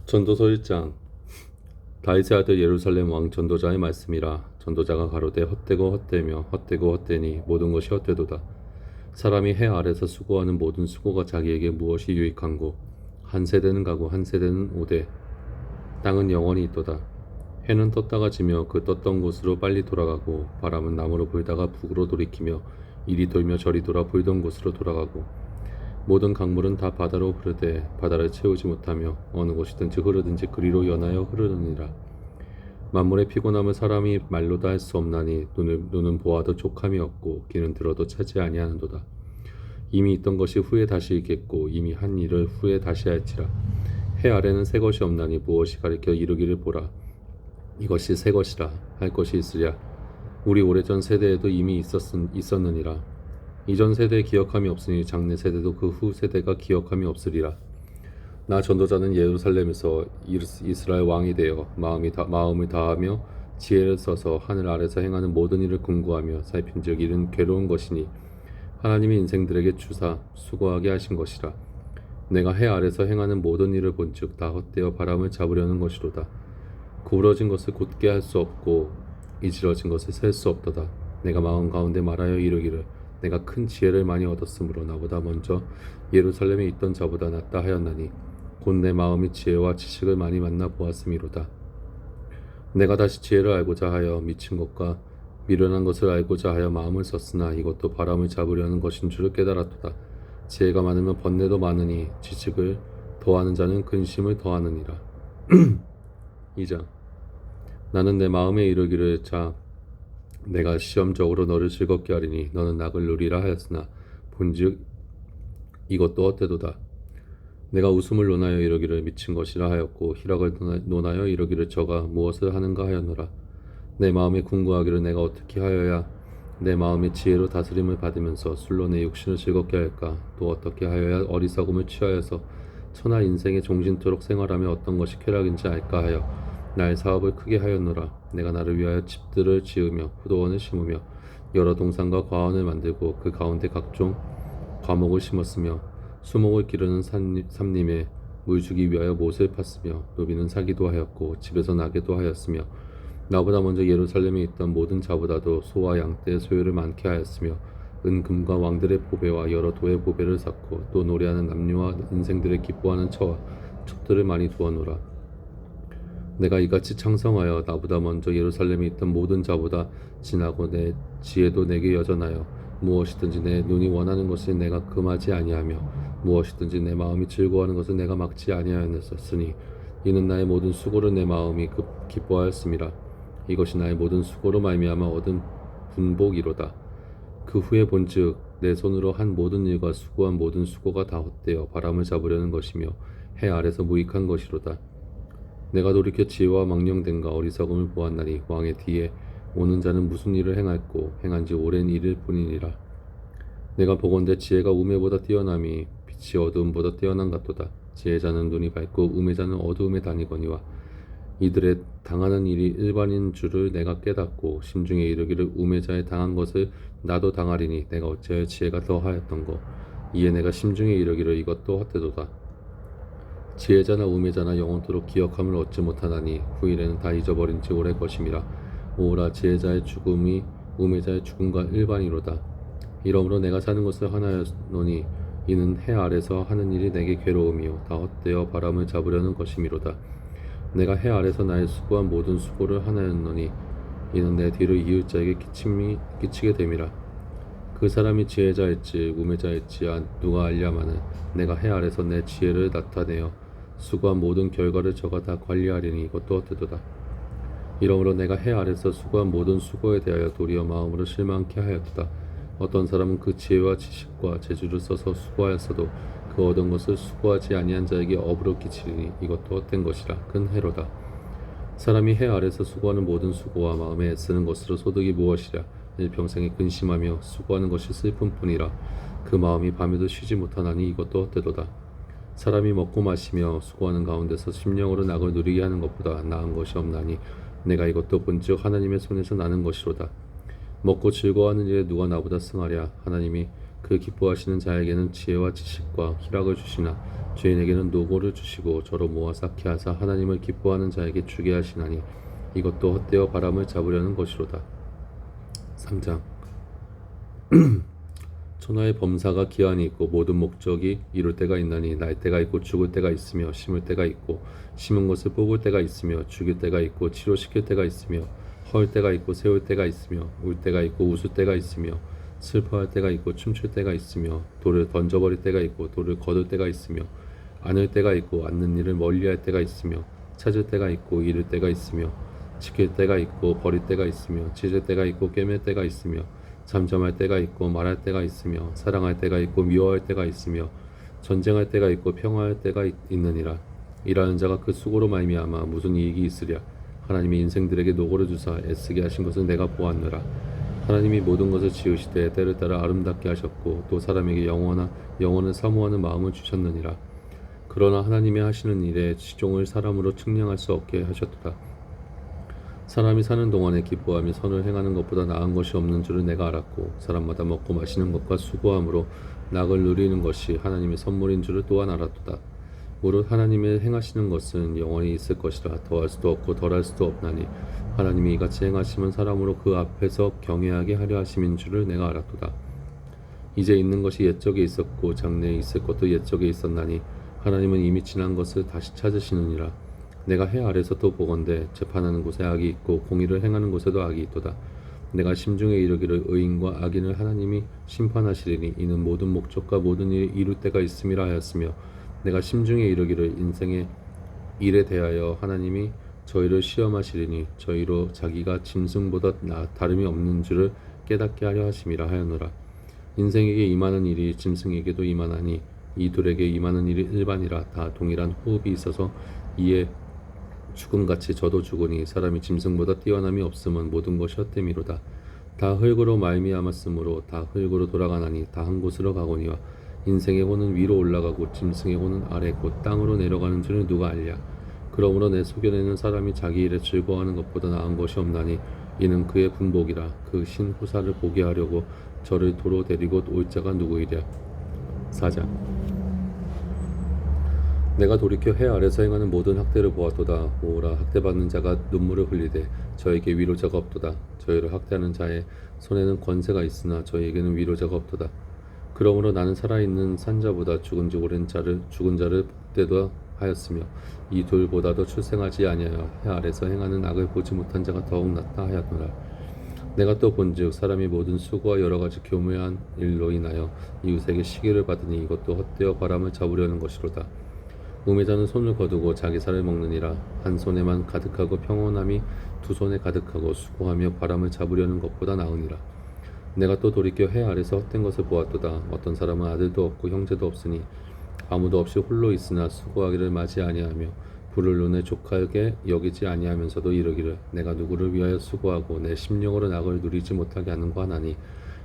전도서 1장. 다윗의 아들 예루살렘 왕 전도자의 말씀이라. 전도자가 가로되 헛되고 헛되며 헛되고 헛되니 모든 것이 헛되도다. 사람이 해 아래서 수고하는 모든 수고가 자기에게 무엇이 유익한고. 한 세대는 가고 한 세대는 오되 땅은 영원히 있도다. 해는 떴다가 지며 그 떴던 곳으로 빨리 돌아가고, 바람은 남으로 불다가 북으로 돌이키며 이리 돌며 저리 돌아 불던 곳으로 돌아가고, 모든 강물은 다 바다로 흐르되 바다를 채우지 못하며 어느 곳이든지 흐르든지 그리로 연하여 흐르느니라. 만물의 피곤함을 사람이 말로 다 할 수 없나니, 눈은 보아도 족함이 없고 귀는 들어도 차지 아니하는도다. 이미 있던 것이 후에 다시 있겠고 이미 한 일을 후에 다시 할지라. 해 아래는 새 것이 없나니 무엇이 가리켜 이르기를 보라, 이것이 새 것이라 할 것이 있으랴. 우리 오래전 세대에도 이미 있었느니라. 이전 세대에 기억함이 없으니 장래 세대도 그 후 세대가 기억함이 없으리라. 나 전도자는 예루살렘에서 이스라엘 왕이 되어 마음을 다하며 지혜를 써서 하늘 아래서 행하는 모든 일을 궁구하며 살핀즉 이는 괴로운 것이니 하나님이 인생들에게 주사 수고하게 하신 것이라. 내가 해 아래서 행하는 모든 일을 본즉 다 헛되어 바람을 잡으려는 것이로다. 구부러진 것을 곧게 할 수 없고 이지러진 것을 셀 수 없도다. 내가 마음 가운데 말하여 이르기를 내가 큰 지혜를 많이 얻었으므로 나보다 먼저 예루살렘에 있던 자보다 낫다 하였나니, 곧 내 마음이 지혜와 지식을 많이 만나 보았음이로다. 내가 다시 지혜를 알고자 하여 미친 것과 미련한 것을 알고자 하여 마음을 썼으나 이것도 바람을 잡으려는 것인 줄을 깨달았도다. 지혜가 많으면 번뇌도 많으니 지식을 더하는 자는 근심을 더하느니라. 2장. 나는 내 마음에 이르기를 자 내가 시험적으로 너를 즐겁게 하리니 너는 낙을 누리라 하였으나 본즉 이것도 헛되도다. 내가 웃음을 논하여 이르기를 미친 것이라 하였고 희락을 논하여 이르기를 저가 무엇을 하는가 하였노라. 내 마음에 궁구하기를 내가 어떻게 하여야 내 마음의 지혜로 다스림을 받으면서 술로 내 육신을 즐겁게 할까, 또 어떻게 하여야 어리석음을 취하여서 천하 인생의 종신토록 생활하며 어떤 것이 쾌락인지 알까 하여 나의 사업을 크게 하였노라. 내가 나를 위하여 집들을 지으며 포도원을 심으며 여러 동산과 과원을 만들고 그 가운데 각종 과목을 심었으며 수목을 기르는 삼림에 물 주기 위하여 못을 팠으며 노비는 사기도 하였고 집에서 나게도 하였으며 나보다 먼저 예루살렘에 있던 모든 자보다도 소와 양떼의 소유를 많게 하였으며 은금과 왕들의 보배와 여러 도의 보배를 쌓고 또 노래하는 남녀와 인생들의 기뻐하는 처와 첩들을 많이 두었노라. 내가 이같이 창성하여 나보다 먼저 예루살렘에 있던 모든 자보다 진하고 내 지혜도 내게 여전하여 무엇이든지 내 눈이 원하는 것을 내가 금하지 아니하며 무엇이든지 내 마음이 즐거워하는 것을 내가 막지 아니하였으니 이는 나의 모든 수고를 내 마음이 기뻐하였음이라. 이것이 나의 모든 수고로 말미암아 얻은 분복이로다. 그 후에 본즉 내 손으로 한 모든 일과 수고한 모든 수고가 다 헛되어 바람을 잡으려는 것이며 해 아래서 무익한 것이로다. 내가 돌이켜 지혜와 망령됨과 어리석음을 보았나니 왕의 뒤에 오는 자는 무슨 일을 행할꼬 행한 지 오랜 일일 뿐이니라. 내가 보건대 지혜가 우매보다 뛰어남이 빛이 어두움보다 뛰어난 같도다. 지혜자는 눈이 밝고 우매자는 어두움에 다니거니와 이들의 당하는 일이 일반인 줄을 내가 깨닫고 심중에 이르기를 우매자의 당한 것을 나도 당하리니 내가 어찌하여 지혜가 더하였던고. 이에 내가 심중에 이르기를 이것도 헛되도다. 지혜자나 우매자나 영원토록 기억함을 얻지 못하나니 후일에는 다 잊어버린 지 오래 것임이라. 오라 지혜자의 죽음이 우매자의 죽음과 일반이로다. 이러므로 내가 사는 것을 하나였노니 이는 해 아래서 하는 일이 내게 괴로움이요 다 헛되어 바람을 잡으려는 것임이로다. 내가 해 아래서 나의 수고한 모든 수고를 하나였노니 이는 내 뒤를 이웃자에게 끼치게 됨이라. 그 사람이 지혜자일지 우매자일지 누가 알랴마는 내가 해 아래서 내 지혜를 나타내어 수고한 모든 결과를 저가 다 관리하리니 이것도 헛되도다. 이러므로 내가 해 아래서 수고한 모든 수고에 대하여 도리어 마음으로 실망케 하였도다. 어떤 사람은 그 지혜와 지식과 재주를 써서 수고하였어도 그 얻은 것을 수고하지 아니한 자에게 업으로 끼치리니 이것도 헛된 것이라. 큰 해로다. 사람이 해 아래서 수고하는 모든 수고와 마음에 애쓰는 것으로 소득이 무엇이랴. 일평생에 근심하며 수고하는 것이 슬픔뿐이라. 그 마음이 밤에도 쉬지 못하나니 이것도 헛되도다. 사람이 먹고 마시며 수고하는 가운데서 심령으로 낙을 누리게 하는 것보다 나은 것이 없나니 내가 이것도 본즉 하나님의 손에서 나는 것이로다. 먹고 즐거워하는 일에 누가 나보다 승하랴. 하나님이 그 기뻐하시는 자에게는 지혜와 지식과 희락을 주시나 죄인에게는 노고를 주시고 저로 모아 쌓게 하사 하나님을 기뻐하는 자에게 주게 하시나니 이것도 헛되어 바람을 잡으려는 것이로다. 3장. 천하의 범사가 기한이 있고 모든 목적이 이룰 때가 있나니 날 때가 있고 죽을 때가 있으며 심을 때가 있고 심은 것을 뽑을 때가 있으며 죽일 때가 있고 치료시킬 때가 있으며 헐 때가 있고 세울 때가 있으며 울 때가 있고 웃을 때가 있으며 슬퍼할 때가 있고 춤출 때가 있으며 돌을 던져버릴 때가 있고 돌을 거둘 때가 있으며 안을 때가 있고 앉는 일을 멀리할 때가 있으며 찾을 때가 있고 잃을 때가 있으며 지킬 때가 있고 버릴 때가 있으며 찢을 때가 있고 꿰맬 때가 있으며 잠잠할 때가 있고 말할 때가 있으며 사랑할 때가 있고 미워할 때가 있으며 전쟁할 때가 있고 평화할 때가 있느니라. 일하는 자가 그 수고로 말미암아 무슨 이익이 있으랴. 하나님이 인생들에게 노고를 주사 애쓰게 하신 것을 내가 보았노라. 하나님이 모든 것을 지으시되 때를 따라 아름답게 하셨고 또 사람에게 영원을 사모하는 마음을 주셨느니라. 그러나 하나님의 하시는 일에 시종을 사람으로 측량할 수 없게 하셨도다. 사람이 사는 동안에 기뻐하며 선을 행하는 것보다 나은 것이 없는 줄을 내가 알았고 사람마다 먹고 마시는 것과 수고함으로 낙을 누리는 것이 하나님의 선물인 줄을 또한 알았도다. 무릇 하나님의 행하시는 것은 영원히 있을 것이라. 더할 수도 없고 덜할 수도 없나니 하나님이 이같이 행하시면 사람으로 그 앞에서 경외하게 하려 하심인 줄을 내가 알았도다. 이제 있는 것이 옛적에 있었고 장래에 있을 것도 옛적에 있었나니 하나님은 이미 지난 것을 다시 찾으시느니라. 내가 해 아래서 또 보건대 재판하는 곳에 악이 있고 공의를 행하는 곳에도 악이 있도다. 내가 심중에 이르기를 의인과 악인을 하나님이 심판하시리니 이는 모든 목적과 모든 일이 이룰 때가 있음이라 하였으며 내가 심중에 이르기를 인생의 일에 대하여 하나님이 저희를 시험하시리니 저희로 자기가 짐승보다 다름이 없는 줄을 깨닫게 하려 하심이라 하였노라. 인생에게 임하는 일이 짐승에게도 임하나니 이 둘에게 임하는 일이 일반이라. 다 동일한 호흡이 있어서 이에 죽음같이 저도 죽으니 사람이 짐승보다 뛰어남이 없음은 모든 것이 헛됨이로다. 다 흙으로 말미암았으므로 다 흙으로 돌아가나니 다 한 곳으로 가거니와 인생의 혼은 위로 올라가고 짐승의 혼은 아래 곧 땅으로 내려가는 줄을 누가 알랴. 그러므로 내 소견에는 사람이 자기 일에 즐거워하는 것보다 나은 것이 없나니 이는 그의 분복이라. 그 신 후사를 보게 하려고 저를 도로 데리고 올 자가 누구이랴. 4장. 내가 돌이켜 해 아래서 행하는 모든 학대를 보았도다. 오라, 학대받는 자가 눈물을 흘리되 저에게 위로자가 없도다. 저희를 학대하는 자의 손에는 권세가 있으나 저희에게는 위로자가 없도다. 그러므로 나는 살아있는 산자보다 죽은 자를 복되도 하였으며 이 둘보다도 출생하지 아니하여 해 아래서 행하는 악을 보지 못한 자가 더욱 낫다 하였노라. 내가 또 본즉 사람이 모든 수고와 여러 가지 교묘한 일로 인하여 이웃에게 시기를 받으니 이것도 헛되어 바람을 잡으려는 것이로다. 우매자는 손을 거두고 자기 살을 먹느니라. 한 손에만 가득하고 평온함이 두 손에 가득하고 수고하며 바람을 잡으려는 것보다 나으니라. 내가 또 돌이켜 해 아래서 헛된 것을 보았도다. 어떤 사람은 아들도 없고 형제도 없으니 아무도 없이 홀로 있으나 수고하기를 맞이 아니하며 불을 눈에 족하게 여기지 아니하면서도 이르기를 내가 누구를 위하여 수고하고 내 심령으로 낙을 누리지 못하게 하는가 하나니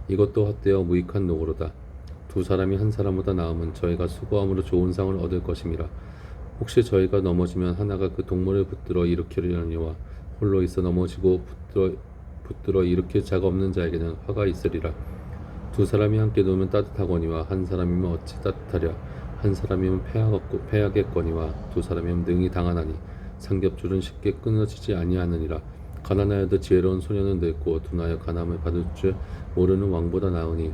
이것도 헛되어 무익한 노고로다. 두 사람이 한 사람보다 나음은 저희가 수고함으로 좋은 상을 얻을 것임이라. 혹시 저희가 넘어지면 하나가 그 동물을 붙들어 일으키려니와 홀로 있어 넘어지고 붙들어 일으킬 자가 없는 자에게는 화가 있으리라. 두 사람이 함께 놓으면 따뜻하거니와 한 사람이면 어찌 따뜻하랴. 한 사람이면 패하겠거니와 두 사람이면 능히 당하나니 삼겹줄은 쉽게 끊어지지 아니하느니라. 가난하여도 지혜로운 소년은 늙고 둔하여 가난을 받을 줄 모르는 왕보다 나으니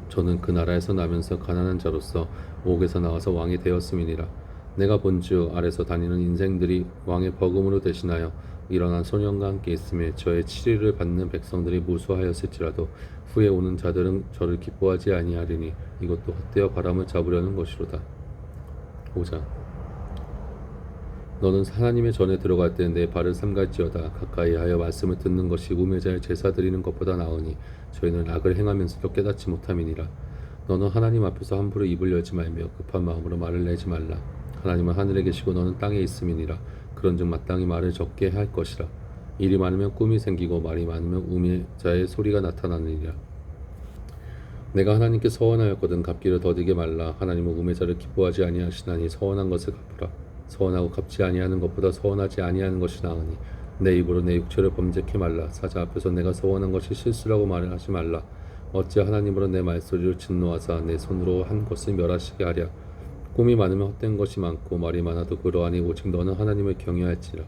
저는 그 나라에서 나면서 가난한 자로서 옥에서 나와서 왕이 되었음이니라. 내가 본즉 아래서 다니는 인생들이 왕의 버금으로 대신하여 일어난 소년과 함께 있음에 저의 치리를 받는 백성들이 무수하였을지라도 후에 오는 자들은 저를 기뻐하지 아니하리니 이것도 헛되어 바람을 잡으려는 것이로다. 5장. 너는 하나님의 전에 들어갈 때 내 발을 삼갈지어다. 가까이 하여 말씀을 듣는 것이 우매자의 제사 드리는 것보다 나으니 저희는 악을 행하면서도 깨닫지 못함이니라. 너는 하나님 앞에서 함부로 입을 열지 말며 급한 마음으로 말을 내지 말라. 하나님은 하늘에 계시고 너는 땅에 있음이니라. 그런즉 마땅히 말을 적게 할 것이라. 일이 많으면 꿈이 생기고 말이 많으면 우매자의 소리가 나타나느니라. 내가 하나님께 서원하였거든 갚기를 더디게 말라. 하나님은 우매자를 기뻐하지 아니하시나니 서원한 것을 갚으라. 서원하고 갚지 아니하는 것보다 서원하지 아니하는 것이 나으니 내 입으로 내 육체를 범죄케 말라. 사자 앞에서 내가 서원한 것이 실수라고 말을 하지 말라. 어찌 하나님으로 내 말소리를 진노하사 내 손으로 한 것을 멸하시게 하랴. 꿈이 많으면 헛된 것이 많고 말이 많아도 그러하니 오직 너는 하나님을 경외할지라.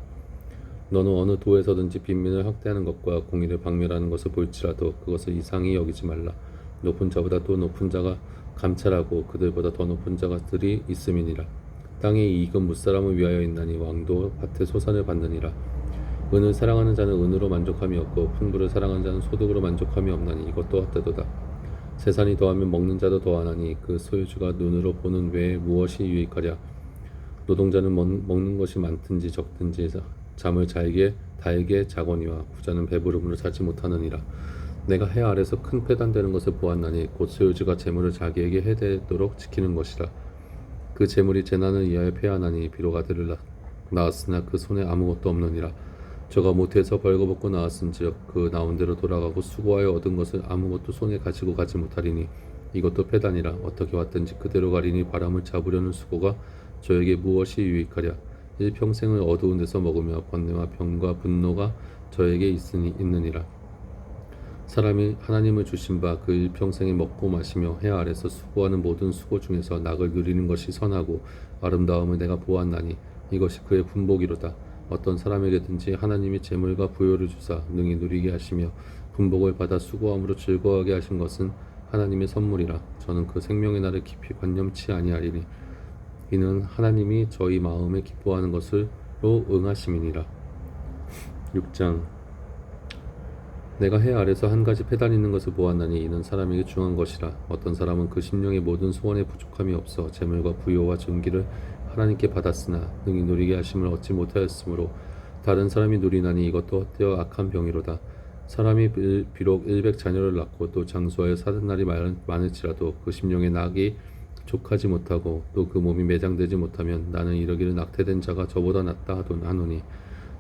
너는 어느 도에서든지 빈민을 학대하는 것과 공의를 박멸하는 것을 볼지라도 그것을 이상히 여기지 말라. 높은 자보다 또 높은 자가 감찰하고 그들보다 더 높은 자들이 있음이니라. 땅의 이익은 무사람을 위하여 있나니 왕도 밭의 소산을 받느니라. 은을 사랑하는 자는 은으로 만족함이 없고 풍부를 사랑하는 자는 소득으로 만족함이 없나니 이것도 헛되도다. 세산이 더하면 먹는 자도 더하나니 그 소유주가 눈으로 보는 외에 무엇이 유익하랴. 노동자는 먹는 것이 많든지 적든지 잠을 달게 자거니와 부자는 배부름으로 자지 못하느니라. 내가 해 아래서 큰 패단되는 것을 보았나니 곧 소유주가 재물을 자기에게 해대도록 지키는 것이라. 그 재물이 재난을 위하여 패하나니 비록 아들을 낳았으나 그 손에 아무것도 없느니라. 저가 못해서 벌거벗고 나왔은즉 그 나온 대로 돌아가고 수고하여 얻은 것을 아무것도 손에 가지고 가지 못하리니 이것도 패단이라. 어떻게 왔든지 그대로 가리니 바람을 잡으려는 수고가 저에게 무엇이 유익하랴. 일평생을 어두운 데서 먹으며 번뇌와 병과 분노가 저에게 있느니라. 사람이 하나님을 주신 바 그 일평생에 먹고 마시며 해 아래서 수고하는 모든 수고 중에서 낙을 누리는 것이 선하고 아름다움을 내가 보았나니 이것이 그의 분복이로다. 어떤 사람에게든지 하나님이 재물과 부요를 주사 능히 누리게 하시며 분복을 받아 수고함으로 즐거워하게 하신 것은 하나님의 선물이라. 저는 그 생명의 날을 깊이 관념치 아니하리니 이는 하나님이 저희 마음에 기뻐하는 것으로 응하심이니라. 6장. 내가 해 아래서 한 가지 패단 있는 것을 보았나니 이는 사람에게 중한 것이라. 어떤 사람은 그 심령의 모든 소원에 부족함이 없어 재물과 부요와 존귀를 하나님께 받았으나 능히 누리게 하심을 얻지 못하였으므로 다른 사람이 누리나니 이것도 헛되어 악한 병이로다. 사람이 비록 100자녀를 낳고 또 장수하여 사는 날이 많을지라도 그 심령의 낙이 족하지 못하고 또 그 몸이 매장되지 못하면 나는 이러기를 낙태된 자가 저보다 낫다 하노니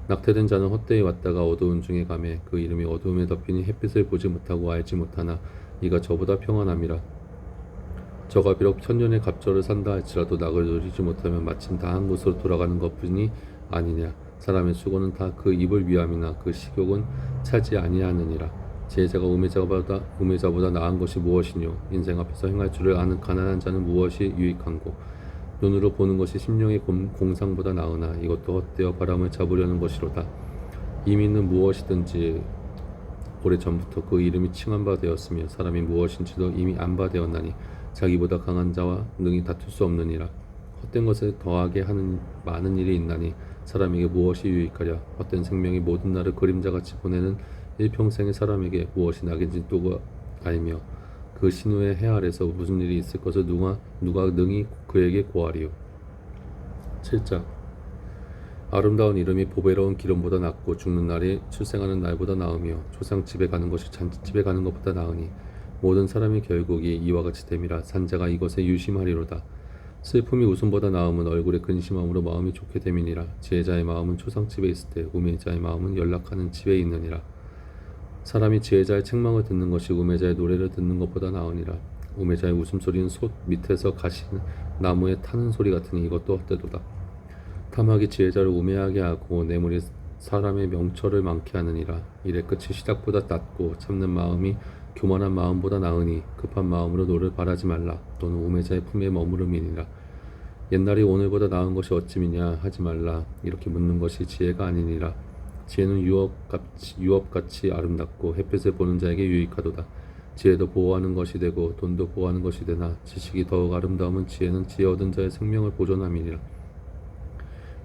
낙태된 자는 헛되이 왔다가 어두운 중에 가매 그 이름이 어두움에 덮이니 햇빛을 보지 못하고 알지 못하나 이가 저보다 평안함이라. 저가 비록 천년의 갑절을 산다 할지라도 낙을 누리지 못하면 마침 다 한 곳으로 돌아가는 것뿐이 아니냐. 사람의 수고는 다 그 입을 위함이나 그 식욕은 차지 아니하느니라. 지혜자가 우매자보다 나은 것이 무엇이뇨. 인생 앞에서 행할 줄을 아는 가난한 자는 무엇이 유익한고. 눈으로 보는 것이 심령의 공상보다 나으나 이것도 헛되어 바람을 잡으려는 것이로다. 이미는 무엇이든지 오래전부터 그 이름이 칭한 바 되었으며 사람이 무엇인지도 이미 안 바 되었나니 자기보다 강한 자와 능히 다툴 수 없느니라. 헛된 것을 더하게 하는 많은 일이 있나니 사람에게 무엇이 유익하랴. 헛된 생명이 모든 날을 그림자같이 보내는 일평생의 사람에게 무엇이 낙인지 누가 알며 그 신후의 해 아래서 무슨 일이 있을 것을 누가 능히 그에게 고하리요. 7장. 아름다운 이름이 보배로운 기름보다 낫고 죽는 날이 출생하는 날보다 나으며 초상집에 가는 것이 잔치집에 가는 것보다 나으니 모든 사람이 결국이 이와 같이 됨이라. 산자가 이것에 유심하리로다. 슬픔이 웃음보다 나음은 얼굴에 근심함으로 마음이 좋게 됨이니라. 지혜자의 마음은 초상집에 있을 때 우매자의 마음은 연락하는 집에 있느니라. 사람이 지혜자의 책망을 듣는 것이 우매자의 노래를 듣는 것보다 나으니라. 우매자의 웃음소리는 솥 밑에서 가시는 나무에 타는 소리 같으니 이것도 헛되도다. 탐욕이 지혜자를 우매하게 하고 뇌물이 사람의 명철을 많게 하느니라. 일의 끝이 시작보다 낮고 참는 마음이 교만한 마음보다 나으니 급한 마음으로 노를 바라지 말라. 또는 우매자의 품에 머무름이니라. 옛날이 오늘보다 나은 것이 어찌미냐 하지 말라. 이렇게 묻는 것이 지혜가 아니니라. 지혜는 유업같이 아름답고 햇빛을 보는 자에게 유익하도다. 지혜도 보호하는 것이 되고 돈도 보호하는 것이 되나 지식이 더욱 아름다움은 지혜는 지혜 얻은 자의 생명을 보존함이니라.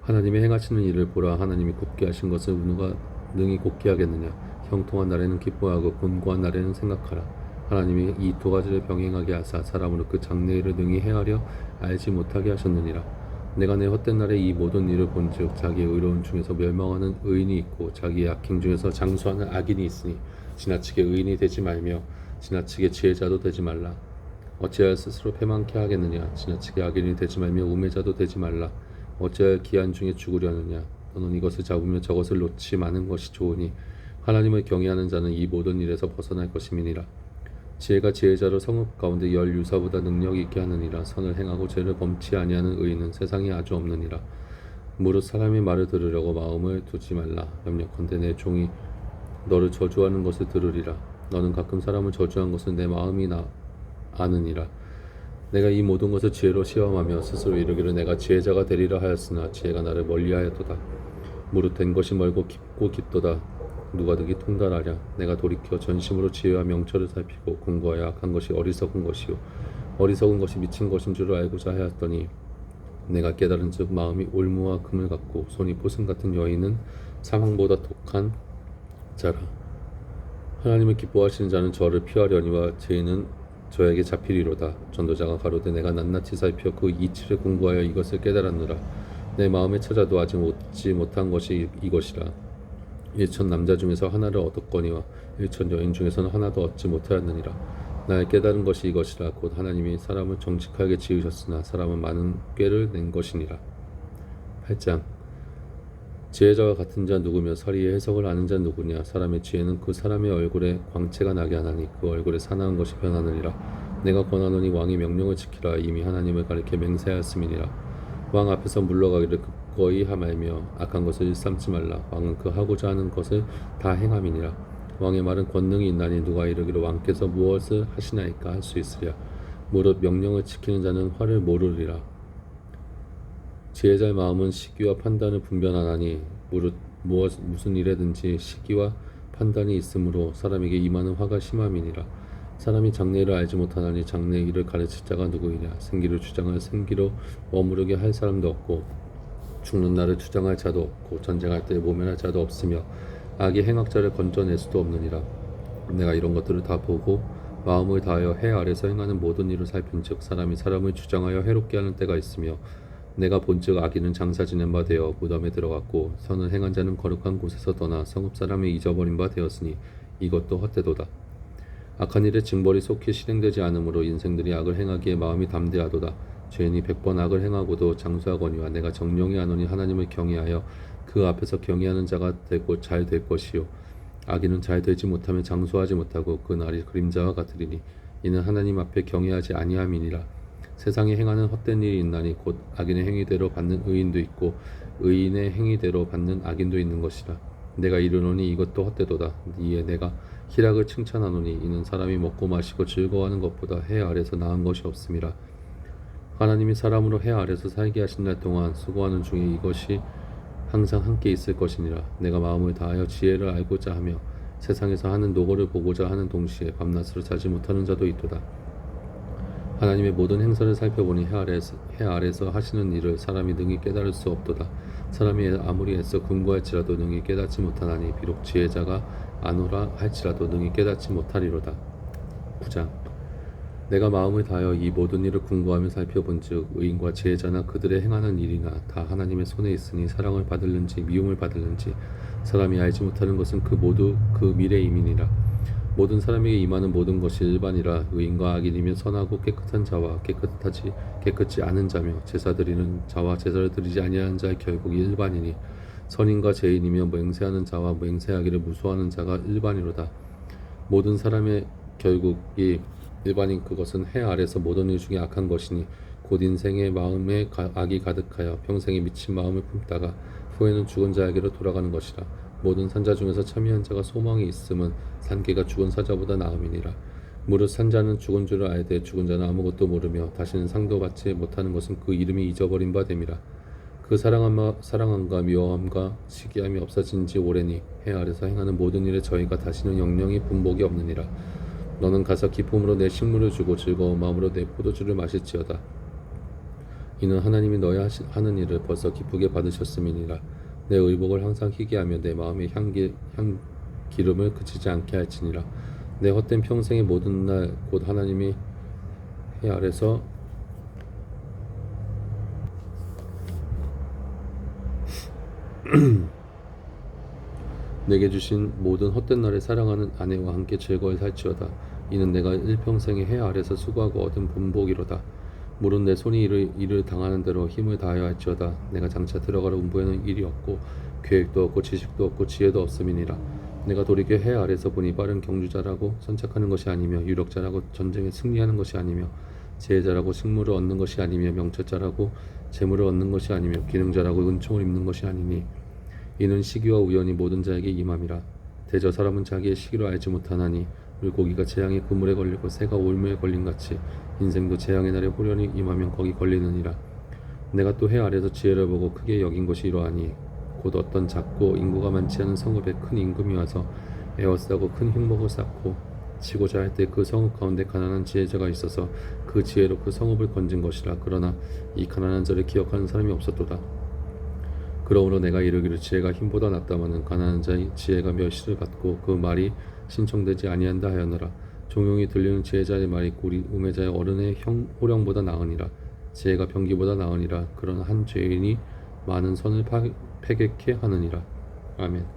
하나님의 행하시는 일을 보라. 하나님이 곱게 하신 것을 누가 능히 곱게 하겠느냐. 형통한 날에는 기뻐하고 곤고한 날에는 생각하라. 하나님이 이 두 가지를 병행하게 하사 사람으로 그 장래 일을 능히 행하려 알지 못하게 하셨느니라. 내가 내 헛된 날에 이 모든 일을 본즉 자기의 의로운 중에서 멸망하는 의인이 있고 자기의 악행 중에서 장수하는 악인이 있으니 지나치게 의인이 되지 말며 지나치게 지혜자도 되지 말라. 어찌하여 스스로 패망케 하겠느냐. 지나치게 악인이 되지 말며 우매자도 되지 말라. 어찌하여 기한 중에 죽으려느냐. 너는 이것을 잡으며 저것을 놓지 마는 것이 좋으니 하나님을 경외하는 자는 이 모든 일에서 벗어날 것임이니라. 지혜가 지혜자를 성읍 가운데 열 유사보다 능력이 있게 하느니라. 선을 행하고 죄를 범치 아니하는 의인은 세상에 아주 없느니라. 무릇 사람의 말을 들으려고 마음을 두지 말라. 염려컨대 내 종이 너를 저주하는 것을 들으리라. 너는 가끔 사람을 저주한 것은 내 마음이 아느니라. 내가 이 모든 것을 지혜로 시험하며 스스로 이르기를 내가 지혜자가 되리라 하였으나 지혜가 나를 멀리하였도다. 무릇 된 것이 멀고 깊고 깊도다. 누가 득이 통달하랴. 내가 돌이켜 전심으로 지혜와 명철을 살피고 공부하여 악한 것이 어리석은 것이요 어리석은 것이 미친 것인 줄을 알고자 하였더니 내가 깨달은즉 마음이 올무와 금을 갖고 손이 포승 같은 여인은 사망보다 독한 자라. 하나님을 기뻐하시는 자는 저를 피하려니와 죄인은 저에게 잡히리로다. 전도자가 가로되 내가 낱낱이 살펴 그 이치를 공부하여 이것을 깨달았느라. 내 마음에 찾아도 아직 얻지 못한 것이 이것이라. 1천 남자 중에서 하나를 얻었거니와 1천 여인 중에서는 하나도 얻지 못하였느니라. 나의 깨달은 것이 이것이라. 곧 하나님이 사람을 정직하게 지으셨으나 사람은 많은 꾀를 낸 것이니라. 8장. 지혜자와 같은 자 누구며 서리의 해석을 아는 자 누구냐. 사람의 지혜는 그 사람의 얼굴에 광채가 나게 하나니 그 얼굴에 사나운 것이 변하느니라. 내가 권하노니 왕이 명령을 지키라. 이미 하나님을 가리켜 맹세하였음이니라. 왕 앞에서 물러가기를 기꺼이 하말며 악한 것을 일삼지 말라. 왕은 그 하고자 하는 것을 다 행함이니라. 왕의 말은 권능이 있나니 누가 이르기를 왕께서 무엇을 하시나이까 할 수 있으랴. 무릇 명령을 지키는 자는 화를 모르리라. 지혜자의 마음은 시기와 판단을 분별하나니 무릇 무슨 일에든지 시기와 판단이 있으므로 사람에게 임하는 화가 심함이니라. 사람이 장래일을 알지 못하나니 장래의 일을 가르칠 자가 누구이냐. 생기를 주장할 생기로 머무르게 할 사람도 없고 죽는 날을 주장할 자도 없고 전쟁할 때 모면할 자도 없으며 악의 행악자를 건져낼 수도 없느니라. 내가 이런 것들을 다 보고 마음을 다하여 해 아래서 행하는 모든 일을 살핀즉 사람이 사람을 주장하여 해롭게 하는 때가 있으며 내가 본즉 악인은 장사 지낸 바 되어 무덤에 들어갔고 선을 행한 자는 거룩한 곳에서 떠나 성읍 사람이 잊어버린 바 되었으니 이것도 헛되도다. 악한 일에 징벌이 속히 실행되지 않으므로 인생들이 악을 행하기에 마음이 담대하도다. 죄인이 100번 악을 행하고도 장수하거니와 내가 정령이 하노니 하나님을 경외하여 그 앞에서 경외하는 자가 되고 잘 될 것이요 악인은 잘 되지 못하며 장수하지 못하고 그 날이 그림자와 같으리니 이는 하나님 앞에 경외하지 아니함이니라. 세상에 행하는 헛된 일이 있나니 곧 악인의 행위대로 받는 의인도 있고 의인의 행위대로 받는 악인도 있는 것이라. 내가 이르노니 이것도 헛되도다. 이에 내가 희락을 칭찬하노니 이는 사람이 먹고 마시고 즐거워하는 것보다 해 아래서 나은 것이 없음이라. 하나님이 사람으로 해 아래서 살게 하신 날 동안 수고하는 중에 이것이 항상 함께 있을 것이니라. 내가 마음을 다하여 지혜를 알고자 하며 세상에서 하는 노고를 보고자 하는 동시에 밤낮으로 자지 못하는 자도 있도다. 하나님의 모든 행사를 살펴보니 해 아래서 하시는 일을 사람이 능히 깨달을 수 없도다. 사람이 아무리 애써 궁구할지라도 능히 깨닫지 못하나니 비록 지혜자가 아노라 할지라도 능히 깨닫지 못하리로다. 9장. 내가 마음을 다하여 이 모든 일을 궁구하며 살펴본즉 의인과 지혜자나 그들의 행하는 일이나 다 하나님의 손에 있으니 사랑을 받을는지 미움을 받을는지 사람이 알지 못하는 것은 그 모두 그 미래임이니라. 모든 사람에게 임하는 모든 것이 일반이라. 의인과 악인이며 선하고 깨끗한 자와 깨끗지 않은 자며 제사 드리는 자와 제사를 드리지 아니하는 자의 결국이 일반이니 선인과 죄인이며 맹세하는 자와 맹세하기를 무수하는 자가 일반이로다. 모든 사람의 결국이 일반인 그것은 해 아래서 모든 일 중에 악한 것이니 곧 인생의 마음에 악이 가득하여 평생에 미친 마음을 품다가 후에는 죽은 자에게로 돌아가는 것이라. 모든 산자 중에서 참여한 자가 소망이 있음은 산개가 죽은 사자보다 나음이니라. 무릇 산자는 죽은 줄을 알되 죽은 자는 아무것도 모르며 다시는 상도 받지 못하는 것은 그 이름이 잊어버린 바 됨이라. 그 사랑함과 미워함과 시기함이 없어진 지 오래니 해 아래서 행하는 모든 일에 저희가 다시는 영영이 분복이 없느니라. 너는 가서 기쁨으로 내 식물을 주고 즐거운 마음으로 내 포도주를 마실지어다. 이는 하나님이 너희 하는 일을 벌써 기쁘게 받으셨음이니라. 내 의복을 항상 희게 하며 내 마음의 기름을 그치지 않게 할지니라. 내 헛된 평생의 모든 날 곧 하나님이 해 아래서 내게 주신 모든 헛된 날에 사랑하는 아내와 함께 즐거이 살지어다. 이는 내가 일평생에 해 아래서 수고하고 얻은 본복이로다. 무릇 내 손이 일을 당하는 대로 힘을 다하여 할지어다. 내가 장차 들어가려 운부에는 일이 없고 계획도 없고 지식도 없고 지혜도 없음이니라. 내가 돌이켜 해 아래서 보니 빠른 경주자라고 선착하는 것이 아니며 유력자라고 전쟁에 승리하는 것이 아니며 지혜자라고 식물을 얻는 것이 아니며 명철자라고 재물을 얻는 것이 아니며 기능자라고 은총을 입는 것이 아니니 이는 시기와 우연이 모든 자에게 임함이라. 대저 사람은 자기의 시기를 알지 못하나니 물고기가 재앙의 그물에 걸리고 새가 올무에 걸린 같이 인생도 재앙의 날에 호련히 임하면 거기 걸리느니라. 내가 또 해 아래서 지혜를 보고 크게 여긴 것이 이러하니 곧 어떤 작고 인구가 많지 않은 성읍에 큰 임금이 와서 에워싸고 큰 흉목을 쌓고 치고자 할 때 그 성읍 가운데 가난한 지혜자가 있어서 그 지혜로 그 성읍을 건진 것이라. 그러나 이 가난한 자를 기억하는 사람이 없었도다. 그러므로 내가 이르기를 지혜가 힘보다 낫다마는 가난한 자의 지혜가 멸시를 받고 그 말이 신청되지 아니한다 하였노라. 종용이 들리는 지혜자의 말이 우리 우매자의 어른의 호령보다 나으니라. 지혜가 병기보다 나으니라. 그러나 한 죄인이 많은 선을 패객케 하느니라. 아멘.